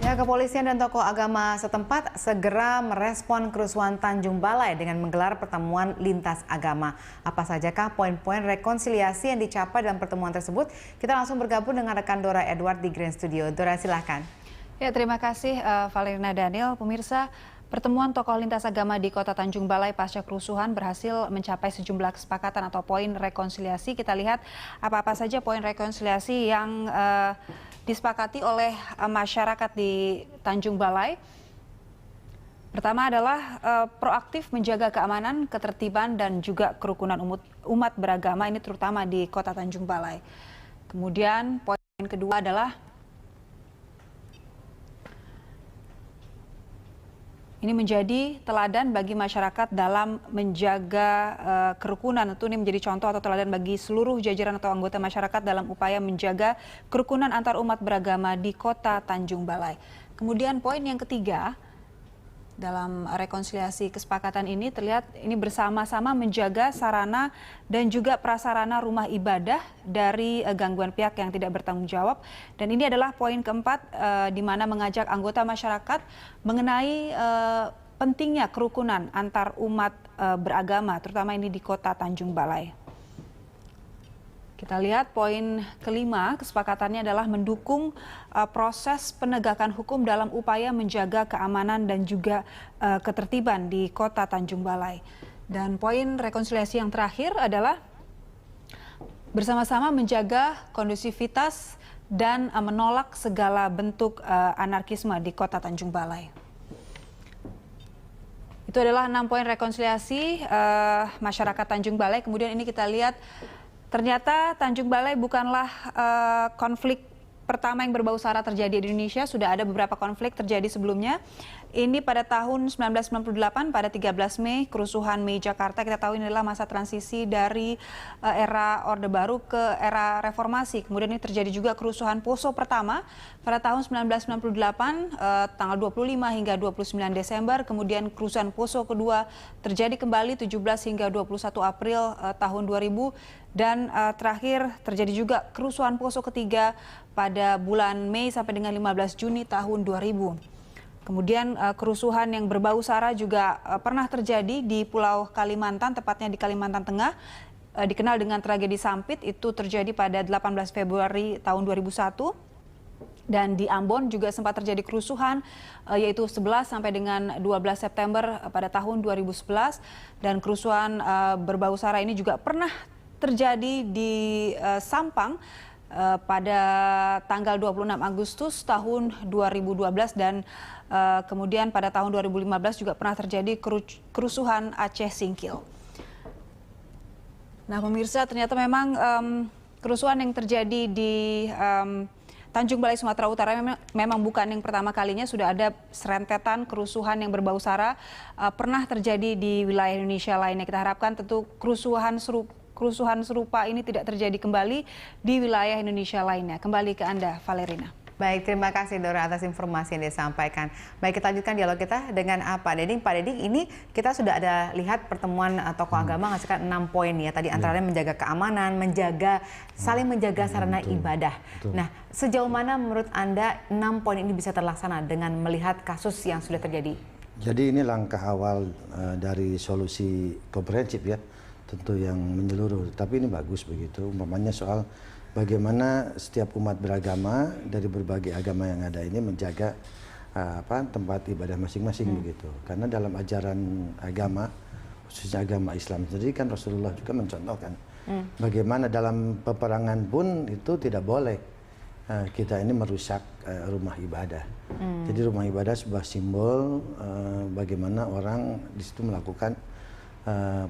Ya, kepolisian dan tokoh agama setempat segera merespon kerusuhan Tanjung Balai dengan menggelar pertemuan lintas agama. Apa sajakah poin-poin rekonsiliasi yang dicapai dalam pertemuan tersebut? Kita langsung bergabung dengan rekan Dora Edward di Grand Studio. Dora, silahkan. Ya, terima kasih Valerina Daniel. Pemirsa, pertemuan tokoh lintas agama di Kota Tanjung Balai pasca kerusuhan berhasil mencapai sejumlah kesepakatan atau poin rekonsiliasi. Kita lihat apa-apa saja poin rekonsiliasi yang disepakati oleh masyarakat di Tanjung Balai. Pertama adalah proaktif menjaga keamanan, ketertiban, dan juga kerukunan umat beragama, ini terutama di Kota Tanjung Balai. Kemudian poin kedua adalah ini menjadi teladan bagi masyarakat dalam menjaga kerukunan. Tentu ini menjadi contoh atau teladan bagi seluruh jajaran atau anggota masyarakat dalam upaya menjaga kerukunan antar umat beragama di Kota Tanjung Balai. Kemudian poin yang ketiga, dalam rekonsiliasi kesepakatan ini terlihat ini bersama-sama menjaga sarana dan juga prasarana rumah ibadah dari gangguan pihak yang tidak bertanggung jawab. Dan ini adalah poin keempat di mana mengajak anggota masyarakat mengenai pentingnya kerukunan antar umat beragama, terutama ini di Kota Tanjung Balai. Kita lihat poin kelima, kesepakatannya adalah mendukung proses penegakan hukum dalam upaya menjaga keamanan dan juga ketertiban di Kota Tanjung Balai. Dan poin rekonsiliasi yang terakhir adalah bersama-sama menjaga kondusivitas dan menolak segala bentuk anarkisme di Kota Tanjung Balai. Itu adalah 6 poin rekonsiliasi masyarakat Tanjung Balai. Kemudian ini kita lihat ternyata Tanjung Balai bukanlah konflik pertama yang berbau sara terjadi di Indonesia. Sudah ada beberapa konflik terjadi sebelumnya. Ini pada tahun 1998 pada 13 Mei, kerusuhan Mei Jakarta. Kita tahu ini adalah masa transisi dari era Orde Baru ke era reformasi. Kemudian ini terjadi juga kerusuhan Poso pertama pada tahun 1998 tanggal 25 hingga 29 Desember. Kemudian kerusuhan Poso kedua terjadi kembali 17 hingga 21 April tahun 2000. Dan terakhir terjadi juga kerusuhan Poso ketiga pada bulan Mei sampai dengan 15 Juni tahun 2000. Kemudian kerusuhan yang berbau sara juga pernah terjadi di Pulau Kalimantan, tepatnya di Kalimantan Tengah, dikenal dengan tragedi Sampit. Itu terjadi pada 18 Februari tahun 2001. Dan di Ambon juga sempat terjadi kerusuhan, yaitu 11 sampai dengan 12 September pada tahun 2011. Dan kerusuhan berbau sara ini juga pernah terjadi di Sampang pada tanggal 26 Agustus tahun 2012 dan kemudian pada tahun 2015 juga pernah terjadi kerusuhan Aceh Singkil. Nah, pemirsa, ternyata memang kerusuhan yang terjadi di Tanjung Balai, Sumatera Utara memang bukan yang pertama kalinya. Sudah ada serentetan kerusuhan yang berbau sara pernah terjadi di wilayah Indonesia lainnya. Kita harapkan tentu kerusuhan serupa ini tidak terjadi kembali di wilayah Indonesia lainnya. Kembali ke Anda, Valerina. Baik, terima kasih Dora atas informasi yang disampaikan. Baik, kita lanjutkan dialog kita dengan Pak Deding. Pak Deding, ini kita sudah ada lihat pertemuan tokoh agama menghasilkan 6 poin ya. Tadi antara lain menjaga keamanan, saling menjaga sarana ibadah. Nah, sejauh mana menurut Anda 6 poin ini bisa terlaksana dengan melihat kasus yang sudah terjadi? Jadi ini langkah awal dari solusi komprehensif ya, tentu yang menyeluruh. Tapi ini bagus begitu, umpamanya soal bagaimana setiap umat beragama dari berbagai agama yang ada ini menjaga tempat ibadah masing-masing begitu. Karena dalam ajaran agama, khususnya agama Islam sendiri kan Rasulullah juga mencontohkan bagaimana dalam peperangan pun itu tidak boleh kita ini merusak rumah ibadah. Jadi rumah ibadah sebuah simbol bagaimana orang di situ melakukan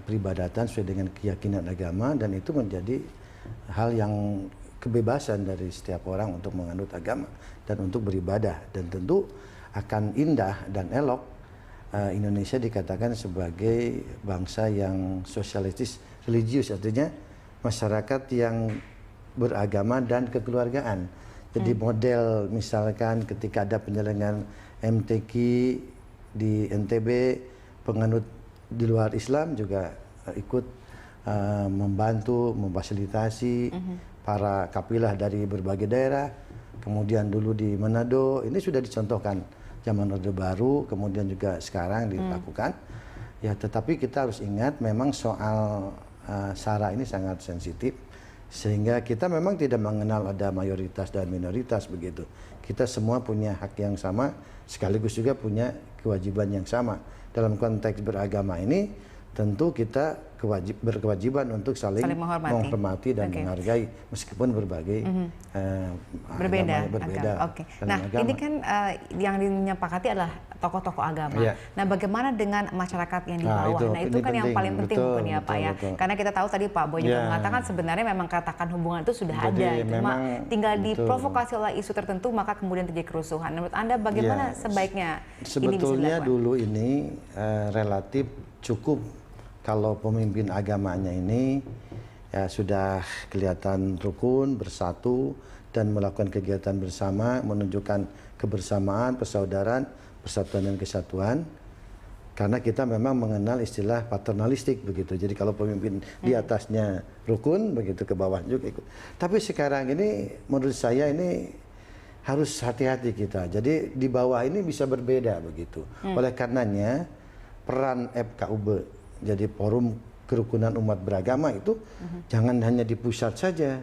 peribadatan sesuai dengan keyakinan agama, dan itu menjadi hal yang kebebasan dari setiap orang untuk menganut agama dan untuk beribadah. Dan tentu akan indah dan elok Indonesia dikatakan sebagai bangsa yang sosialistis religius, artinya masyarakat yang beragama dan kekeluargaan. Jadi model misalkan ketika ada penyelenggaraan MTQ di NTB, penganut di luar Islam juga ikut membantu, memfasilitasi para kapilah dari berbagai daerah kemudian dulu di Manado, ini sudah dicontohkan zaman Orde Baru, kemudian juga sekarang dilakukan. Ya, tetapi kita harus ingat memang soal SARA ini sangat sensitif, sehingga kita memang tidak mengenal ada mayoritas dan minoritas begitu. Kita semua punya hak yang sama, sekaligus juga punya kewajiban yang sama. Dalam konteks beragama ini, tentu kita berkewajiban untuk saling menghormati dan menghargai meskipun berbagai berbeda. Oke. Nah, agama. Ini kan yang disepakati adalah tokoh-tokoh agama. Yeah. Nah, bagaimana dengan masyarakat yang di bawah? Nah, itu kan penting, yang paling penting mungkin ya Pak ya. Karena kita tahu tadi Pak Boy juga mengatakan sebenarnya memang katakan hubungan itu sudah ada. Cuma tinggal diprovokasi oleh isu tertentu maka kemudian terjadi kerusuhan. Menurut Anda bagaimana sebaiknya sebetulnya ini bisa dulu ini relatif cukup kalau pemimpin agamanya ini ya sudah kelihatan rukun, bersatu, dan melakukan kegiatan bersama, menunjukkan kebersamaan, persaudaraan, persatuan dan kesatuan. Karena kita memang mengenal istilah paternalistik begitu. Jadi kalau pemimpin di atasnya rukun, begitu ke bawah juga ikut. Tapi sekarang ini menurut saya ini harus hati-hati kita. Jadi di bawah ini bisa berbeda begitu. Oleh karenanya peran FKUB, jadi forum kerukunan umat beragama itu jangan hanya di pusat saja,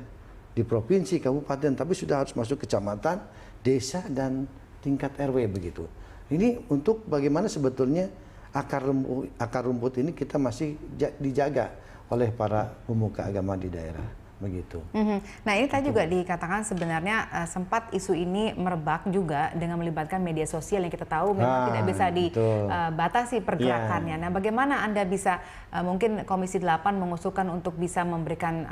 di provinsi, kabupaten, tapi sudah harus masuk kecamatan, desa, dan tingkat RW begitu. Ini untuk bagaimana sebetulnya akar rumput ini kita masih dijaga oleh para pemuka agama di daerah. Begitu. Nah, ini tadi juga dikatakan sebenarnya sempat isu ini merebak juga dengan melibatkan media sosial yang kita tahu memang tidak bisa dibatasi pergerakannya. Nah, bagaimana Anda bisa mungkin Komisi 8 mengusulkan untuk bisa memberikan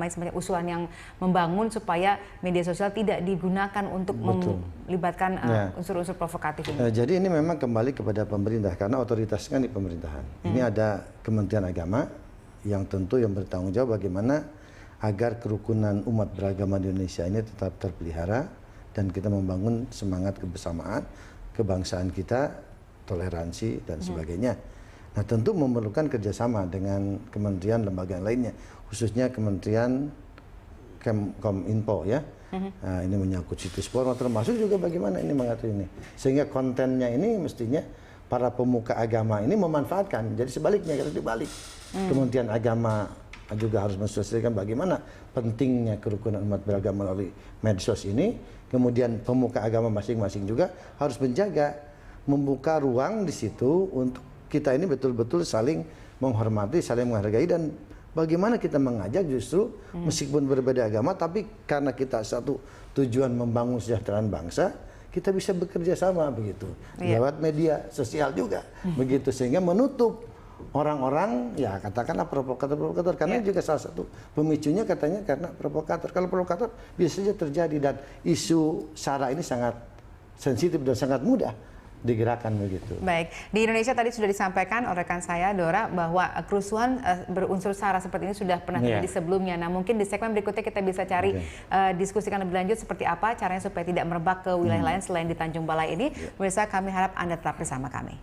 sebenarnya usulan yang membangun supaya media sosial tidak digunakan untuk melibatkan unsur-unsur provokatif ini. Jadi ini memang kembali kepada pemerintah karena otoritas kan di pemerintahan. Ini ada Kementerian Agama yang tentu yang bertanggung jawab bagaimana agar kerukunan umat beragama di Indonesia ini tetap terpelihara dan kita membangun semangat kebersamaan, kebangsaan kita, toleransi dan sebagainya. Nah, tentu memerlukan kerjasama dengan kementerian lembaga lainnya, khususnya Kementerian Kominfo ya. Nah, ini menyangkut situs porno, termasuk juga bagaimana ini mengatur ini, sehingga kontennya ini mestinya para pemuka agama ini memanfaatkan. Jadi sebaliknya, harus dibalik. Kementerian Agama juga harus mensosialisasikan bagaimana pentingnya kerukunan umat beragama melalui medsos ini. Kemudian pemuka agama masing-masing juga harus menjaga, membuka ruang di situ untuk kita ini betul-betul saling menghormati, saling menghargai, dan bagaimana kita mengajak justru meskipun berbeda agama, tapi karena kita satu tujuan membangun kesejahteraan bangsa, kita bisa bekerja sama begitu lewat media sosial juga begitu, sehingga menutup orang-orang ya katakanlah provokator karena juga salah satu pemicunya katanya karena provokator. Kalau provokator bisa saja terjadi, dan isu SARA ini sangat sensitif dan sangat mudah digerakkan begitu. Baik, di Indonesia tadi sudah disampaikan oleh rekan saya Dora bahwa kerusuhan berunsur SARA seperti ini sudah pernah terjadi sebelumnya. Nah, mungkin di segmen berikutnya kita bisa cari diskusikan lebih lanjut seperti apa caranya supaya tidak merebak ke wilayah lain selain di Tanjung Balai ini. Pemirsa, kami harap Anda tetap bersama kami.